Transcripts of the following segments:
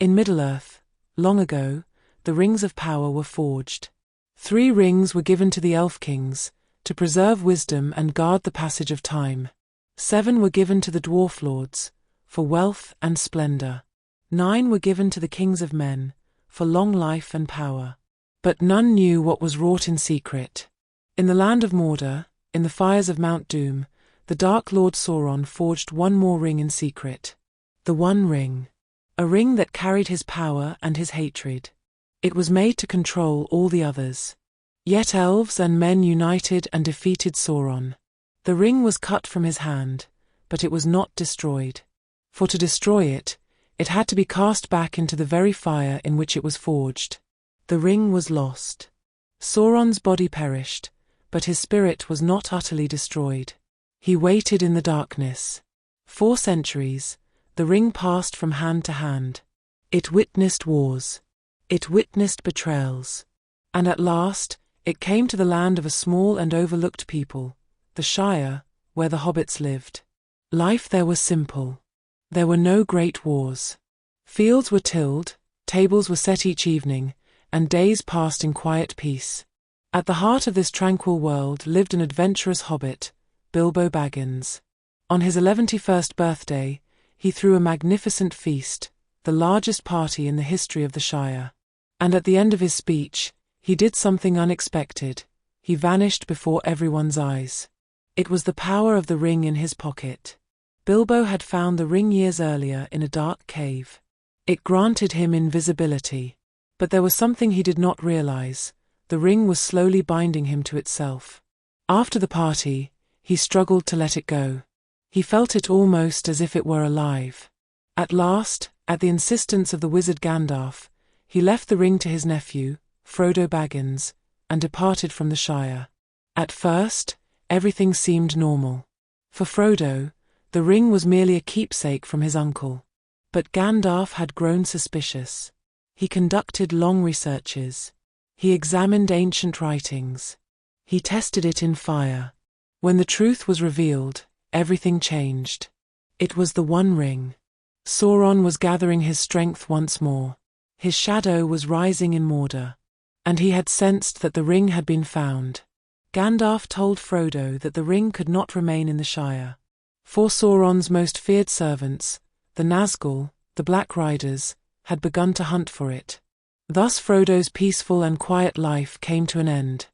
In Middle-earth, long ago, the rings of power were forged. 3 rings were given to the elf kings, to preserve wisdom and guard the passage of time. 7 were given to the dwarf lords, for wealth and splendor. 9 were given to the kings of men, for long life and power. But none knew what was wrought in secret. In the land of Mordor, in the fires of Mount Doom, the Dark Lord Sauron forged one more ring in secret. The One Ring. A ring that carried his power and his hatred. It was made to control all the others. Yet elves and men united and defeated Sauron. The ring was cut from his hand, but it was not destroyed. For to destroy it, it had to be cast back into the very fire in which it was forged. The ring was lost. Sauron's body perished, but his spirit was not utterly destroyed. He waited in the darkness. 4 centuries, the ring passed from hand to hand. It witnessed wars. It witnessed betrayals. And at last, it came to the land of a small and overlooked people, the Shire, where the hobbits lived. Life there was simple. There were no great wars. Fields were tilled, tables were set each evening, and days passed in quiet peace. At the heart of this tranquil world lived an adventurous hobbit, Bilbo Baggins. On his 11th birthday, he threw a magnificent feast, the largest party in the history of the Shire. And at the end of his speech, he did something unexpected. He vanished before everyone's eyes. It was the power of the ring in his pocket. Bilbo had found the ring years earlier in a dark cave. It granted him invisibility. But there was something he did not realize. The ring was slowly binding him to itself. After the party, he struggled to let it go. He felt it almost as if it were alive. At last, at the insistence of the wizard Gandalf, he left the ring to his nephew, Frodo Baggins, and departed from the Shire. At first, everything seemed normal. For Frodo, the ring was merely a keepsake from his uncle. But Gandalf had grown suspicious. He conducted long researches. He examined ancient writings. He tested it in fire. When the truth was revealed, everything changed. It was the One Ring. Sauron was gathering his strength once more. His shadow was rising in Mordor. And he had sensed that the ring had been found. Gandalf told Frodo that the ring could not remain in the Shire. 4 Sauron's most feared servants, the Nazgul, the Black Riders, had begun to hunt for it. Thus Frodo's peaceful and quiet life came to an end.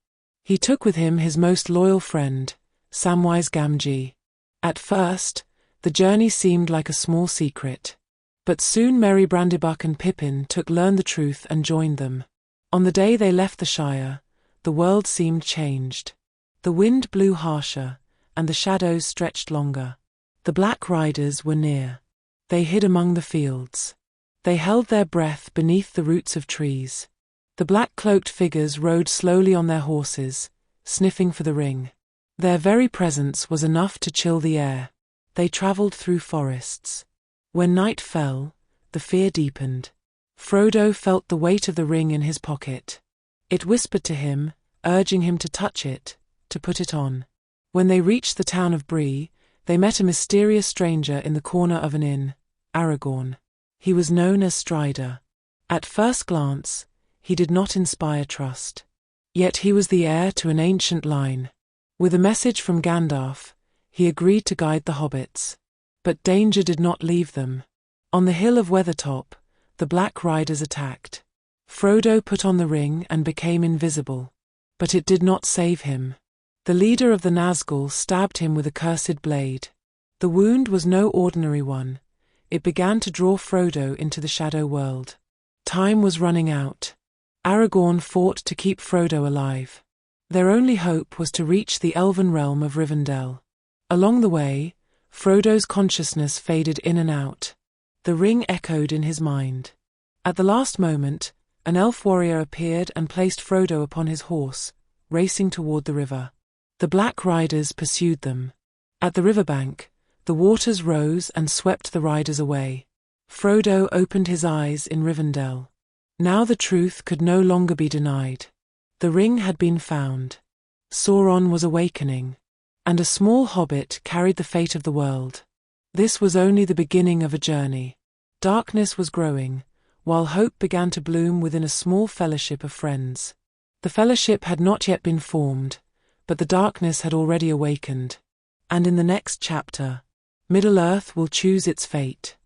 He took with him his most loyal friend, Samwise Gamgee. At first, the journey seemed like a small secret. But soon Merry Brandybuck and Pippin learned the truth and joined them. On the day they left the Shire, the world seemed changed. The wind blew harsher, and the shadows stretched longer. The Black Riders were near. They hid among the fields. They held their breath beneath the roots of trees. The black-cloaked figures rode slowly on their horses, sniffing for the ring. Their very presence was enough to chill the air. They traveled through forests. When night fell, the fear deepened. Frodo felt the weight of the ring in his pocket. It whispered to him, urging him to touch it, to put it on. When they reached the town of Bree, they met a mysterious stranger in the corner of an inn, Aragorn. He was known as Strider. At first glance, he did not inspire trust. Yet he was the heir to an ancient line. With a message from Gandalf, he agreed to guide the hobbits. But danger did not leave them. On the hill of Weathertop, the Black Riders attacked. Frodo put on the ring and became invisible. But it did not save him. The leader of the Nazgul stabbed him with a cursed blade. The wound was no ordinary one. It began to draw Frodo into the shadow world. Time was running out. Aragorn fought to keep Frodo alive. Their only hope was to reach the elven realm of Rivendell. Along the way, Frodo's consciousness faded in and out. The ring echoed in his mind. At the last moment, an elf warrior appeared and placed Frodo upon his horse, racing toward the river. The Black Riders pursued them. At the riverbank, the waters rose and swept the riders away. Frodo opened his eyes in Rivendell. Now the truth could no longer be denied. The ring had been found. Sauron was awakening. And a small hobbit carried the fate of the world. This was only the beginning of a journey. Darkness was growing, while hope began to bloom within a small fellowship of friends. The fellowship had not yet been formed, but the darkness had already awakened. And in the next chapter, Middle-earth will choose its fate.